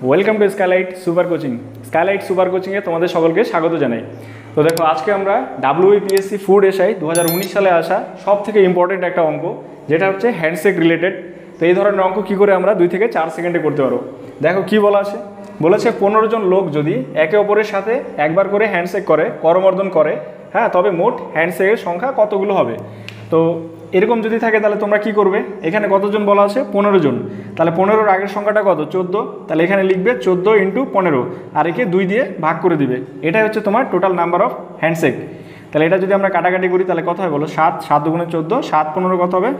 Welcome to skylight super coaching. Skylight super কোচিংয়ে তোমাদের সকলকে স্বাগত জানাই। তো দেখো, আজকে আমরা WBPSC ফুড এসআই 2019 সালে আসা সব থেকে ইম্পর্টেন্ট একটা অঙ্ক, যেটা হচ্ছে হ্যান্ডশেক রিলেটেড। তো এই ধরনের অঙ্ক কী করে আমরা 2 থেকে 4 সেকেন্ডে করতে পারবো। দেখো কি বলা আছে, বলেছে 15 জন লোক যদি একে অপরের সাথে একবার করে হ্যান্ডশেক করে, করমর্দন করে, হ্যাঁ, তবে মোট হ্যান্ডশেকের সংখ্যা কতগুলো হবে। তো এরকম যদি থাকে তাহলে তোমরা কি করবে, এখানে কতজন বলা আছে 15 জন, তাহলে 15-র আগের সংখ্যাটা কত 14, তাহলে এখানে লিখবে 14 × 15 আর একে 2 দিয়ে ভাগ করে দিবে। এটাই হচ্ছে তোমার টোটাল নাম্বার অফ হ্যান্ডশেক। তাহলে এটা যদি আমরা কাটাকাটি করি তাহলে কত হয় বলো, 7, 7 × 14, 7 × 15 কত হবে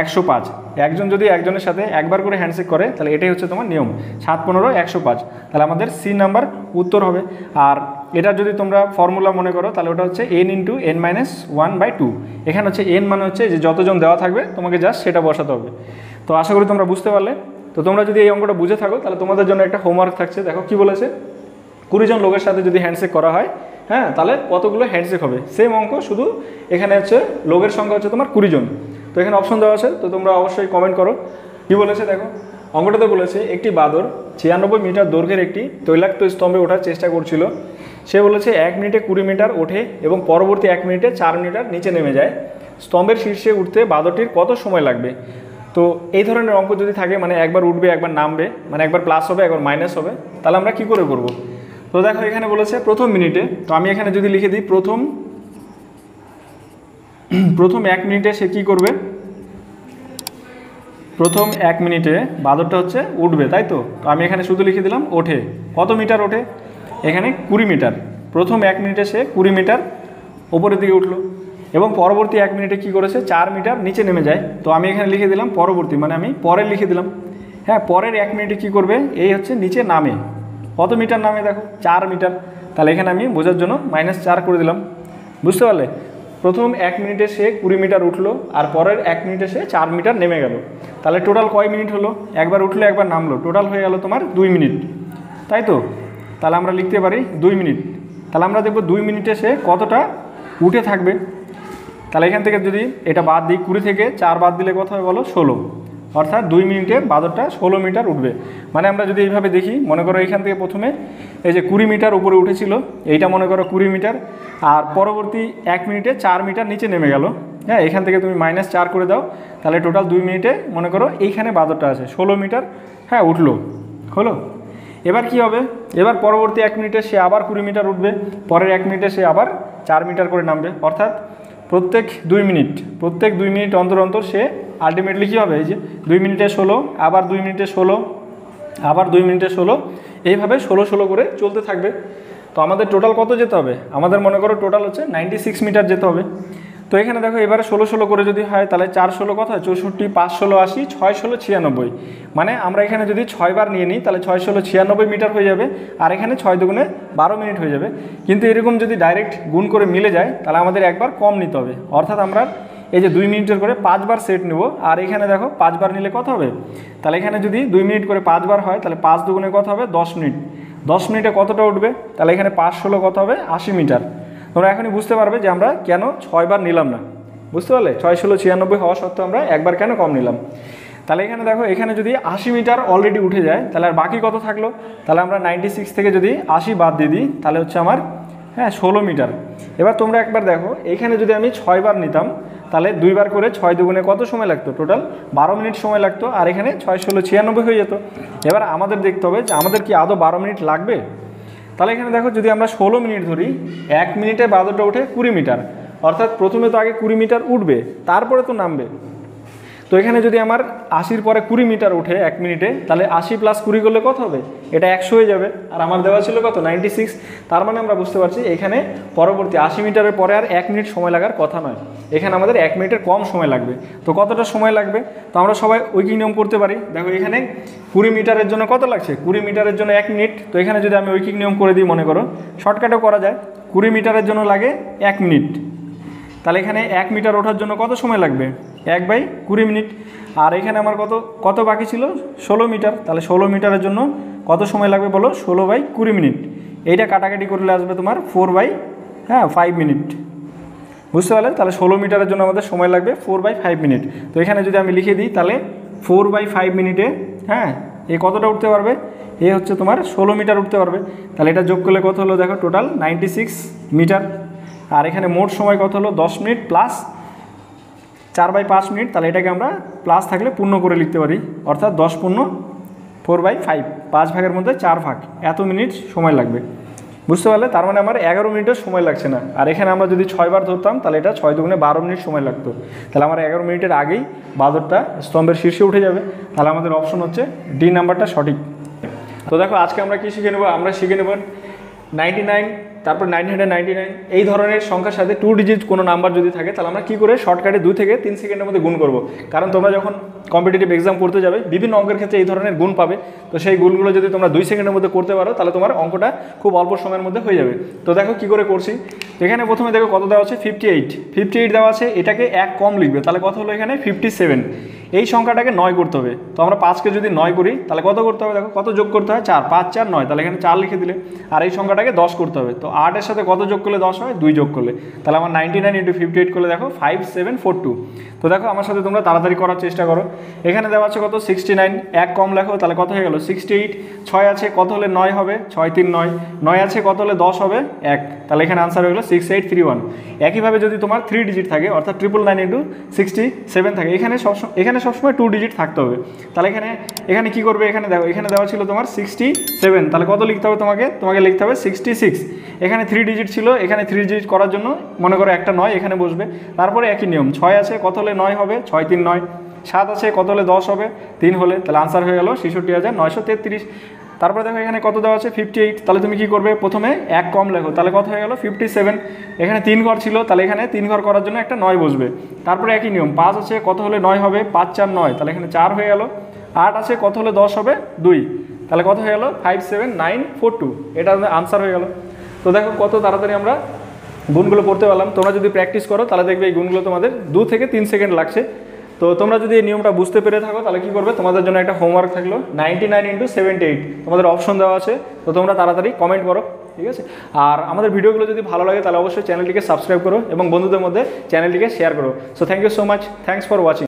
105। একজন যদি একজনের সাথে একবার করে হ্যান্ডশেক করে তাহলে এটাই হচ্ছে তোমার নিয়ম, 7, 15, 105। তাহলে আমাদের সি নাম্বার উত্তর হবে। আর এটা যদি তোমরা ফর্মুলা মনে করো তাহলে ওটা হচ্ছে n × n-1/2। এখানে হচ্ছে n মানে হচ্ছে যে যতজন দেওয়া থাকবে তোমাকে জাস্ট সেটা বসাতে হবে। তো আশা করি তোমরা বুঝতে পারলে। তো তোমরা যদি এই অঙ্কটা বুঝে থাকো তাহলে তোমাদের জন্য একটা হোমওয়ার্ক থাকছে। দেখো কি বলেছে, 20 জন লোকের সাথে যদি হ্যান্ডশেক করা হয়, হ্যাঁ, তাহলে কতগুলো হ্যান্ডশেক হবে। সেম অঙ্ক, শুধু এখানে হচ্ছে লোকের সংখ্যা হচ্ছে তোমার 20 জন। তো এখানে অপশন দেওয়া আছে, তো তোমরা অবশ্যই কমেন্ট করো কি বলেছে। দেখো অঙ্কটাতে বলেছে একটি বাদর 96 মিটার দৈর্ঘ্যের একটি তৈলাক্ত স্তম্ভে ওঠার চেষ্টা করছিল। সে বলেছে 1 মিনিটে 20 মিটার ওঠে এবং পরবর্তী 1 মিনিটে 4 মিটার নিচে নেমে যায়। স্তম্ভের শীর্ষে উঠতে বাদরটির কত সময় লাগবে। তো এই ধরনের অঙ্ক যদি থাকে, মানে একবার উঠবে একবার নামবে, মানে একবার প্লাস হবে একবার মাইনাস হবে, তাহলে আমরা কি করে করব। তো দেখো এখানে বলেছে প্রথম মিনিটে, তো আমি এখানে যদি লিখে দিই প্রথম 1 মিনিটে সে কী করবে, প্রথম 1 মিনিটে বাদরটা হচ্ছে উঠবে, তাই তো। তো আমি এখানে শুধু লিখে দিলাম ওঠে। কত মিটার ওঠে, এখানে 20 মিটার। প্রথম 1 মিনিটে সে 20 মিটার ওপরের দিকে উঠলো এবং পরবর্তী 1 মিনিটে কী করেছে 4 মিটার নিচে নেমে যায়। তো আমি এখানে লিখে দিলাম পরবর্তী, মানে আমি পরের লিখে দিলাম। হ্যাঁ, পরের 1 মিনিটে কী করবে, এই হচ্ছে নিচে নামে। কত মিটার নামে দেখো 4 মিটার। তাহলে এখানে আমি বোঝার জন্য -4 করে দিলাম। বুঝতে পারলে, প্রথম 1 মিনিটে সে 20 মিটার উঠলো আর পরের 1 মিনিটে সে 4 মিটার নেমে গেল। তাহলে টোটাল কয় মিনিট হলো, একবার উঠলো একবার নামলো, টোটাল হয়ে গেল তোমার 2 মিনিট, তাই তো। তাহলে আমরা লিখতে পারি 2 মিনিট। তাহলে আমরা দেখব 2 মিনিটে সে কতটা উঠে থাকবে। তাহলে এখান থেকে যদি এটা বাদ দিই, 20 থেকে 4 বাদ দিলে কত হবে বলো, 16। অর্থাৎ 2 মিনিটে বাদরটা 16 মিটার উঠবে। মানে আমরা যদি এইভাবে দেখি, মনে করো এখান থেকে প্রথমে এই যে 20 মিটার উপরে উঠেছিল, এইটা মনে করো 20 মিটার, আর পরবর্তী 1 মিনিটে 4 মিটার নিচে নেমে গেল। হ্যাঁ, এখান থেকে তুমি -4 করে দাও, তাহলে টোটাল 2 মিনিটে মনে করো এইখানে বাদরটা আছে 16 মিটার, হ্যাঁ, উঠলো, হলো। এবার কি হবে, এবার পরবর্তী 1 মিনিটে সে আবার 20 মিটার উঠবে, পরের 1 মিনিটে সে আবার 4 মিটার করে নামবে। অর্থাৎ প্রত্যেক 2 মিনিট অন্তর অন্তর সে আলটিমেটলি কী হবে, এই যে 2 মিনিটে 16, আবার 2 মিনিটে 16, আবার 2 মিনিটে 16, এইভাবে 16 করে চলতে থাকবে। তো আমাদের টোটাল কত যেতে হবে, আমাদের মনে করো টোটাল হচ্ছে 96 মিটার যেতে হবে। তো এখানে দেখো এবারে 16 করে যদি হয় তাহলে 4 16 কত হয় 64, 5 16 80, 6 16 96। মানে আমরা এখানে যদি 6 বার নিয়ে নিই তাহলে 6 16 96 মিটার হয়ে যাবে, আর এখানে 6 দুগুণে 12 মিনিট হয়ে যাবে। কিন্তু এরকম যদি ডাইরেক্ট গুণ করে মিলে যায় তাহলে আমাদের একবার কম নিতে হবে। অর্থাৎ আমরা এই যে 2 মিনিটের করে 5 বার সেট নেব, আর এখানে দেখো 5 বার নিলে কত হবে, তাহলে এখানে যদি 2 মিনিট করে 5 বার হয় তাহলে 5 দুগুণে কত হবে 10 মিনিট। 10 মিনিটে কতটা উঠবে, তাহলে এখানে 5 16 কত হবে 80 মিটার। তোমরা এখনই বুঝতে পারবে যে আমরা কেন 6 বার নিলাম না। বুঝতে পারলে, 6 16 96 হওয়া সত্ত্বেও আমরা একবার কেন কম নিলাম। তাহলে এখানে দেখো, এখানে যদি 80 মিটার অলরেডি উঠে যায় তাহলে আর বাকি কত থাকলো, তাহলে আমরা 96 থেকে যদি 80 বাদ দিয়ে দিই তাহলে হচ্ছে আমার 16 মিটার। এবার তোমরা একবার দেখো, এইখানে যদি আমি 6 বার নিতাম তাহলে 2 বার করে 6 দুগুণে কত সময় লাগতো, টোটাল 12 মিনিট সময় লাগতো, আর এখানে 6 16 96 হয়ে যেত। এবার আমাদের দেখতে হবে যে আমাদের কি আদৌ 12 মিনিট লাগবে। তাহলে এখানে দেখো, যদি আমরা 16 মিনিট ধরি, 1 মিনিটে বাদরটা উঠে 20 মিটার, অর্থাৎ প্রথমে তো আগে 20 মিটার উঠবে তারপরে তো নামবে। তো এখানে যদি আমার 80-র পরে 20 মিটার উঠে 1 মিনিটে, তাহলে 80 + 20 করলে কত হবে, এটা 100 হয়ে যাবে। আর আমার দেওয়া ছিল কত 96। তার মানে আমরা বুঝতে পারছি এখানে পরবর্তী 80 মিটারের পরে আর 1 মিনিট সময় লাগার কথা নয়, এখানে আমাদের 1 মিনিটের কম সময় লাগবে। তো কতটা সময় লাগবে, তো আমরা সবাই ঐকিক নিয়ম করতে পারি। দেখো এখানে 20 মিটারের জন্য কত লাগছে, 20 মিটারের জন্য 1 মিনিট। তো এখানে যদি আমি ঐকিক নিয়ম করে দিই, মনে করো শর্টকাটও করা যায়, 20 মিটারের জন্য লাগে 1 মিনিট। তাহলে এখানে 1 মিটার ওঠার জন্য কত সময় লাগবে, 1/20 মিনিট। আর এখানে আমার কত বাকি ছিল 16 মিটার, তাহলে 16 মিটারের জন্য কত সময় লাগবে বলো, 16/20 মিনিট। এইটা কাটাকাটি করলে আসবে তোমার 4/5 মিনিট। বুঝতে পারলে, তাহলে 16 মিটারের জন্য আমাদের সময় লাগবে 4/5 মিনিট। তো এখানে যদি আমি লিখে দিই তাহলে 4/5 মিনিটে, হ্যাঁ, এই কতটা উঠতে পারবে, এ হচ্ছে তোমার 16 মিটার উঠতে পারবে। তাহলে এটা যোগ করলে কত হলো দেখো, টোটাল 96 মিটার। আর এখানে মোট সময় কত হলো, 10 মিনিট প্লাস 4/5 মিনিট। তাহলে এটাকে আমরা প্লাস থাকলে পূর্ণ করে লিখতে পারি, অর্থাৎ 10 পূর্ণ 4/5, 5 ভাগের মধ্যে 4 ভাগ, এত মিনিট সময় লাগবে। বুঝতে পারলে? তার মানে আমার 11 মিনিটের সময় লাগছে না। আর এখানে আমরা যদি 6 বার ধরতাম তাহলে এটা 6 দুগুণে 12 মিনিট সময় লাগতো। তাহলে আমার 11 মিনিটের আগেই বাঁদরটা স্তম্ভের শীর্ষে উঠে যাবে। তাহলে আমাদের অপশন হচ্ছে ডি নাম্বারটা সঠিক। তো দেখো আজকে আমরা কি শিখে নেব, আমরা শিখে নেব 99, তারপর 999 এই ধরনের সংখ্যার সাথে 2 ডিজিট কোনো নাম্বার যদি থাকে তাহলে আমরা কী করে শর্টকাটে 2 থেকে 3 সেকেন্ডের মধ্যে গুণ করব। কারণ তোমরা যখন কম্পিটিটিভ এক্সাম করতে যাবে বিভিন্ন অঙ্কের ক্ষেত্রে এই ধরনের গুণ পাবে। তো সেই গুণগুলো যদি তোমরা 2 সেকেন্ডের মধ্যে করতে পারো তাহলে তোমার অঙ্কটা খুব অল্প সময়ের মধ্যে হয়ে যাবে। তো দেখো কী করে করছি, এখানে প্রথমে দেখো কত দেওয়া আছে, 58 দেওয়া আছে, এটাকে 1 কম লিখবে, তাহলে কত হলো এখানে 57। এই সংখ্যাটাকে 9 করতে হবে। তো আমরা 5কে যদি 9 করি তাহলে কত করতে হবে, দেখো কত যোগ করতে হয়, 4, 5, 4, 9, তাহলে এখানে 4 লিখে দিলে। আর এই সংখ্যাটাকে 10 করতে হবে। তো 8-এর সাথে কত যোগ করলে 10 হয়, 2 যোগ করলে। তাহলে আমার 99 × 58 করলে দেখো 5742। তো দেখো আমার সাথে তোমরা তাড়াতাড়ি করার চেষ্টা করো। এখানে দেওয়া আছে কত, 69, 1 কম লেখো, তাহলে কত হয়ে গেল 68। 6 আছে কত হলে 9 হবে, 6 3 9, 9 আছে কত হলে 10 হবে 1, তাহলে এখানে আনসার হয়ে গেলো 6831। একইভাবে যদি তোমার 3 ডিজিট থাকে, অর্থাৎ 999 × 67 থাকে, এখানে সবসময় 2 ডিজিট থাকতে হবে। তাহলে এখানে কি করবে, এখানে দেখো এখানে দেওয়া ছিল তোমার 67, তাহলে কত লিখতে হবে, তোমাকে লিখতে হবে 66। এখানে 3 ডিজিট ছিল, এখানে 3 ডিজিট করার জন্য মনে করো একটা 9 এখানে বসবে। তারপরে একই নিয়ম, 6 আছে কত হলে 9 হবে, 6 3 9, 7 আছে কত হলে 10 হবে, 3 হলে, তাহলে আনসার হয়ে গেল 66933। তারপরে দেখো এখানে কত দেওয়া আছে 58, তাহলে তুমি কি করবে, প্রথমে 1 কম লেখো, তাহলে কত হয়ে গেল 57। এখানে 3 ঘর ছিল, তাহলে এখানে 3 ঘর করার জন্য একটা 9 বসবে। তারপরে একই নিয়ম, 5 আছে কত হলে 9 হবে, 5 4 9, তাহলে এখানে 4 হয়ে গেল। 8 আছে কত হলে 10 হবে, 2, তাহলে কত হয়ে গেল 57942, এটা আনসার হয়ে গেল। তো দেখো কত তাড়াতাড়ি আমরা গুণগুলো করতে পারলাম। তোমরা যদি প্র্যাকটিস করো তাহলে দেখবে এই গুণগুলো তোমাদের 2 থেকে 3 সেকেন্ড লাগছে। তো তোমরা যদি এই নিয়মটা বুঝতে পেরে থাকো তাহলে কি করবে, তোমাদের জন্য একটা হোমওয়ার্ক থাকলো, 99 × 78 তোমাদের অপশন দেওয়া আছে। তো তোমরা তাড়াতাড়ি কমেন্ট করো, ঠিক আছে? আর আমাদের ভিডিওগুলো যদি ভালো লাগে তাহলে অবশ্যই চ্যানেলটিকে সাবস্ক্রাইব করো এবং বন্ধুদের মধ্যে চ্যানেলটিকে শেয়ার করো। So thank you so much, thanks for watching.